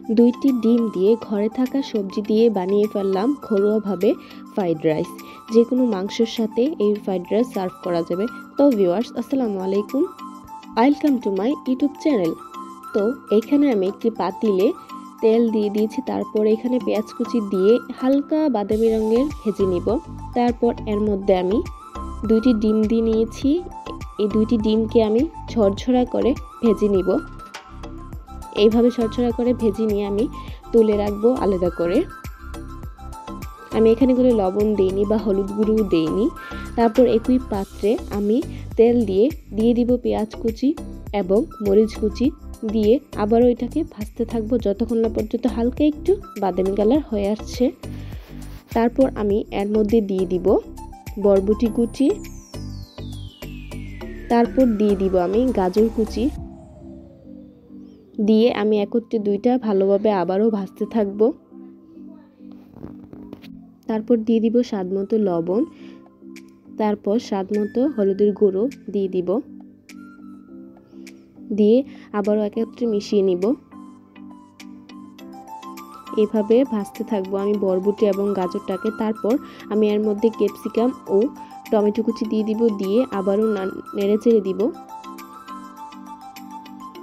2টি ডিম দিয়ে ঘরে থাকা সবজি দিয়ে বানিয়ে ফেললাম ঘরোয়াভাবে ফ্রাইড রাইস। যে কোনো মাংসের সাথে এই ফ্রাইড রাইস সার্ভ করা যাবে। তো ভিউয়ার্স, আসসালামু আলাইকুম, welcome to my YouTube channel. তো এখানে আমি একটি পাতিলে তেল দিয়ে দিয়েছি, তারপর এখানে পেঁয়াজ কুচি দিয়ে হালকা বাদামি রঙের ভেজে নিব। তারপর এর মধ্যে আমি 2টি ডিম দিয়ে নিয়েছি। এই 2টি ডিমকে আমি ঝরঝরা করে ভেজে নিব। এইভাবে ঝরঝরা করে ভেজে নিয়ে আমি তুলে রাখবো আলাদা করে। আমি এখানে কোনো লবণ দেইনি বা হলুদ গুঁড়ো দেইনি। তারপর একই পাত্রে আমি তেল দিয়ে দিব পেঁয়াজ কুচি এবং মরিচ কুচি দিয়ে আবারও এটাকে ভাজতে থাকবো যতক্ষণ না পর্যন্ত হালকা একটু বাদামি কালার হয়ে আসছে। তারপর আমি এর মধ্যে দিয়ে দিব বরবটি কুচি, তারপর দিয়ে দিব আমি গাজর কুচি দিয়ে আমি একত্রে দুইটা ভালোভাবে আবারও ভাজতে থাকবো। তারপর দিয়ে দিব স্বাদমতো লবণ, তারপর স্বাদমতো হলুদের গুঁড়ো দিয়ে দিব, দিয়ে আবারও একত্রে মিশিয়ে নিব। এভাবে ভাজতে থাকবো আমি বরবটি এবং গাজরটাকে। তারপর আমি এর মধ্যে ক্যাপসিকাম ও টমেটো কুচি দিয়ে দিব, দিয়ে আবারও নেড়ে চেড়ে দিব।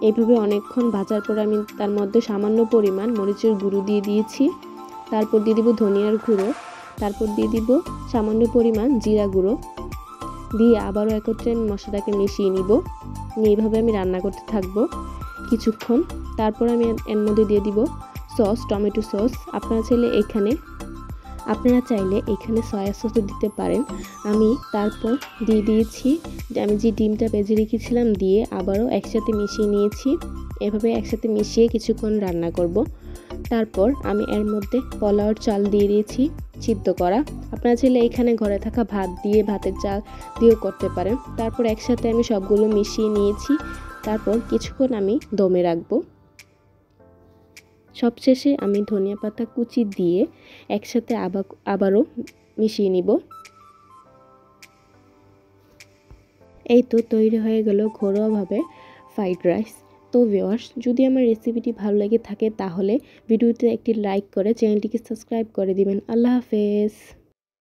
এইভাবে অনেকক্ষণ ভাজার পর আমি তার মধ্যে সামান্য পরিমাণ মরিচের গুঁড়ো দিয়ে দিয়েছি। তারপর দিয়ে দিব ধনিয়ার গুঁড়ো, তারপর দিয়ে দিব সামান্য পরিমাণ জিরা গুঁড়ো, দিয়ে আবারও একত্রে মশলাটাকে মিশিয়ে নিব। এইভাবে আমি রান্না করতে থাকবো কিছুক্ষণ। তারপর আমি এর মধ্যে দিয়ে দিব সস, টমেটো সস। আপনারা চাইলে এখানে সয়া সসও দিতে পারেন। আমি তারপর দিয়ে দিয়েছি যে আমি যে ডিমটা ভেজে রেখেছিলাম, দিয়ে আবারও একসাথে মিশিয়ে নিয়েছি। এভাবে একসাথে মিশিয়ে কিছুক্ষণ রান্না করব। তারপর আমি এর মধ্যে পোলাওর চাল দিয়ে দিয়েছি সিদ্ধ করা। আপনারা চাইলে এখানে ঘরে থাকা ভাত দিয়ে, ভাতের চাল দিয়েও করতে পারেন। তারপর একসাথে আমি সবগুলো মিশিয়ে নিয়েছি। তারপর কিছুক্ষণ আমি দমে রাখবো। সবশেষে আমি ধনিয়া পাতা কুচি দিয়ে একসাথে আবারও মিশিয়ে নিব। এই তো তৈরি হয়ে গেল ঘরোয়াভাবে ফ্রাইড রাইস। তো ভিউয়ার্স, যদি আমার রেসিপিটি ভালো লেগে থাকে তাহলে ভিডিওতে একটি লাইক করে চ্যানেলটিকে সাবস্ক্রাইব করে দিবেন। আল্লাহ হাফেজ।